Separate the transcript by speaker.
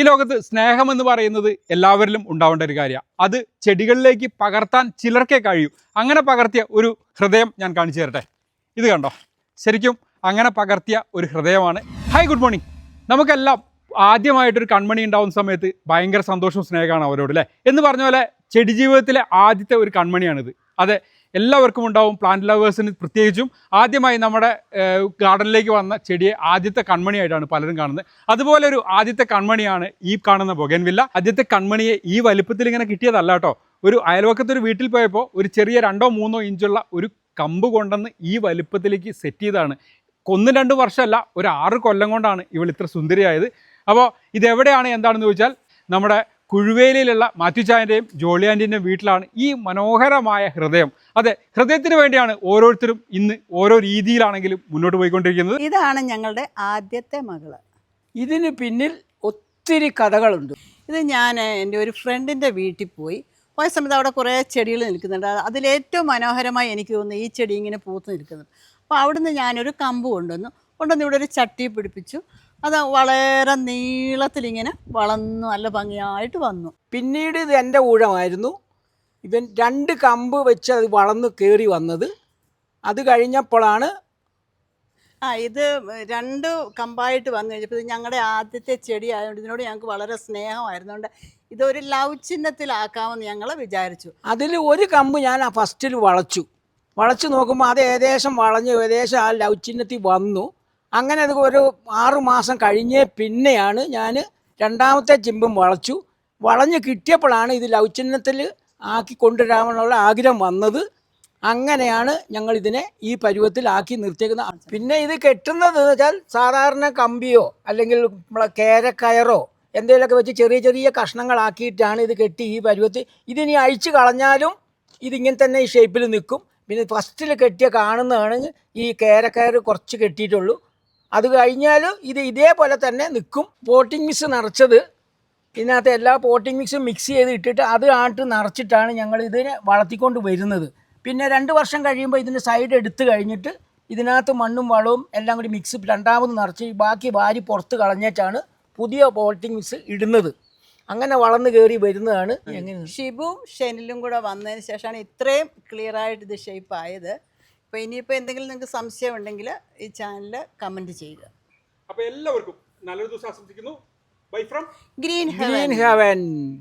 Speaker 1: ഈ ലോകത്ത് സ്നേഹമെന്ന് പറയുന്നത് എല്ലാവരിലും ഉണ്ടാവേണ്ട ഒരു കാര്യമാണ്. അത് ചെടികളിലേക്ക് പകർത്താൻ ചിലർക്കേ കഴിയൂ. അങ്ങനെ പകർത്തിയ ഒരു ഹൃദയം ഞാൻ കാണിച്ചു തരട്ടെ. ഇത് കണ്ടോ, ശരിക്കും അങ്ങനെ പകർത്തിയ ഒരു ഹൃദയമാണ്. Hi, good morning. നമുക്കെല്ലാം ആദ്യമായിട്ടൊരു കൺമണി ഉണ്ടാവുന്ന സമയത്ത് ഭയങ്കര സന്തോഷവും സ്നേഹമാണ് അവരോട്, അല്ലേ? എന്ന് പറഞ്ഞ പോലെ ചെടി ജീവിതത്തിലെ ആദ്യത്തെ ഒരു കൺമണിയാണിത്. അതെ, എല്ലാവർക്കും ഉണ്ടാവും. പ്ലാന്റ് ലവേഴ്സിന് പ്രത്യേകിച്ചും ആദ്യമായി നമ്മുടെ ഗാർഡനിലേക്ക് വന്ന ചെടിയെ ആദ്യത്തെ കൺമണിയായിട്ടാണ് പലരും കാണുന്നത്. അതുപോലെ ഒരു ആദ്യത്തെ കൺമണിയാണ് ഈ കാണുന്ന ബൊഗൻവില്ല. ആദ്യത്തെ കൺമണിയെ ഈ വലിപ്പത്തിൽ ഇങ്ങനെ കിട്ടിയതല്ല കേട്ടോ. ഒരു അയൽവക്കത്തൊരു വീട്ടിൽ പോയപ്പോൾ ഒരു ചെറിയ 2-3 ഇഞ്ചുള്ള ഒരു കമ്പ് കൊണ്ടുവന്ന് ഈ വലിപ്പത്തിലേക്ക് സെറ്റ് ചെയ്തതാണ്. 1-2 വർഷമല്ല, ഒരു 6 കൊല്ലം കൊണ്ടാണ് ഇവൾ ഇത്ര സുന്ദരിയായത്. അപ്പോൾ ഇതെവിടെയാണ് എന്താണെന്ന് ചോദിച്ചാൽ നമ്മുടെ കുഴുവേലിയിലുള്ള മാത്യു ചായൻ്റെയും ജോളി ആൻ്റിൻ്റെയും വീട്ടിലാണ് ഈ മനോഹരമായ ഹൃദയം. അതെ, ഹൃദയത്തിന് വേണ്ടിയാണ് ഓരോരുത്തരും ഇന്ന് ഓരോ രീതിയിലാണെങ്കിലും മുന്നോട്ട് പോയിക്കൊണ്ടിരിക്കുന്നത്.
Speaker 2: ഇതാണ് ഞങ്ങളുടെ ആദ്യത്തെ മകള്.
Speaker 3: ഇതിന് പിന്നിൽ ഒത്തിരി കഥകളുണ്ട്.
Speaker 2: ഇത് ഞാൻ എൻ്റെ ഒരു ഫ്രണ്ടിൻ്റെ വീട്ടിൽ പോയ സമയത്ത് അവിടെ കുറേ ചെടികൾ നിൽക്കുന്നുണ്ട്. അതിലേറ്റവും മനോഹരമായി എനിക്ക് തോന്നുന്നു ഈ ചെടി ഇങ്ങനെ പൂത്ത് നിൽക്കുന്നത്. അപ്പോൾ അവിടുന്ന് ഞാനൊരു കമ്പ് കൊണ്ടുവന്ന് ഇവിടെ ഒരു ചട്ടി പിടിപ്പിച്ചു. അത് വളരെ നീളത്തിലിങ്ങനെ വളർന്നു നല്ല ഭംഗിയായിട്ട് വന്നു.
Speaker 3: പിന്നീട് ഇത് എൻ്റെ ഊഴമായിരുന്നു. ഇവൻ 2 കമ്പ് വെച്ച് അത് വളർന്ന് കയറി വന്നത്. അത് കഴിഞ്ഞപ്പോഴാണ്
Speaker 2: ഇത് 2 കമ്പായിട്ട് വന്നു കഴിഞ്ഞപ്പോൾ ഇത് ഞങ്ങളുടെ ആദ്യത്തെ ചെടി ആയതുകൊണ്ട് ഇതിനോട് ഞങ്ങൾക്ക് വളരെ സ്നേഹമായിരുന്നുകൊണ്ട് ഇതൊരു ലവ് ചിഹ്നത്തിലാക്കാമെന്ന് ഞങ്ങൾ വിചാരിച്ചു.
Speaker 3: അതിൽ ഒരു കമ്പ് ഞാൻ ഫസ്റ്റിൽ വളച്ചു നോക്കുമ്പോൾ അത് ഏകദേശം ആ ലവ് ചിഹ്നത്തിൽ വന്നു. അങ്ങനെ അത് ഒരു 6 മാസം കഴിഞ്ഞേ പിന്നെയാണ് ഞാൻ രണ്ടാമത്തെ ചിമ്പും വളഞ്ഞ് കിട്ടിയപ്പോഴാണ് ഇത് ലവ് ചിഹ്നത്തിൽ ആക്കി കൊണ്ടുവരാമെന്നുള്ള ആഗ്രഹം വന്നത്. അങ്ങനെയാണ് ഞങ്ങൾ ഇതിനെ ഈ പരുവത്തിലാക്കി നിർത്തിയേക്കുന്നത്. പിന്നെ ഇത് കെട്ടുന്നത് എന്ന് വെച്ചാൽ സാധാരണ കമ്പിയോ അല്ലെങ്കിൽ നമ്മളെ കേരക്കയറോ എന്തെങ്കിലുമൊക്കെ വെച്ച് ചെറിയ ചെറിയ കഷ്ണങ്ങളാക്കിയിട്ടാണ് ഇത് കെട്ടി ഈ പരുവത്തിൽ. ഇതിനി അഴിച്ചു കളഞ്ഞാലും ഇതിങ്ങനെ തന്നെ ഈ ഷേപ്പിൽ നിൽക്കും. പിന്നെ ഫസ്റ്റിൽ കെട്ടിയ കാണുന്നതാണ് ഈ കേരക്കയർ കുറച്ച് കെട്ടിയിട്ടുള്ളൂ. അത് കഴിഞ്ഞാൽ ഇത് ഇതേപോലെ തന്നെ നിൽക്കും. പോട്ടിംഗ് മിക്സ് നിറച്ചത് ഇതിനകത്ത് എല്ലാ പോട്ടിംഗ് മിക്സും മിക്സ് ചെയ്ത് ഇട്ടിട്ട് അത് നിറച്ചിട്ടാണ് ഞങ്ങൾ ഇതിനെ വളർത്തിക്കൊണ്ട് വരുന്നത്. പിന്നെ 2 വർഷം കഴിയുമ്പോൾ ഇതിൻ്റെ സൈഡ് എടുത്ത് കഴിഞ്ഞിട്ട് ഇതിനകത്ത് മണ്ണും വളവും എല്ലാം കൂടി മിക്സ് രണ്ടാമത് നിറച്ച് ബാക്കി വാരി പുറത്ത് കളഞ്ഞിട്ടാണ് പുതിയ പോട്ടിംഗ് മിക്സ് ഇടുന്നത്. അങ്ങനെ വളർന്ന് കയറി വരുന്നതാണ്. എങ്ങനെ
Speaker 2: ഷിബും ഷെനിലും കൂടെ വന്നതിന് ശേഷമാണ് ഇത്രയും ക്ലിയറായിട്ട് ഇത് ഷേപ്പ് ആയത്. അപ്പോൾ ഇനിയിപ്പോൾ എന്തെങ്കിലും നിങ്ങൾക്ക് സംശയം ഉണ്ടെങ്കിൽ ഈ ചാനൽ കമൻറ്റ് ചെയ്യുക.
Speaker 1: അപ്പോൾ എല്ലാവർക്കും നല്ലൊരു ദിവസം ആശംസിക്കുന്നു. Bye from
Speaker 2: green
Speaker 3: heaven.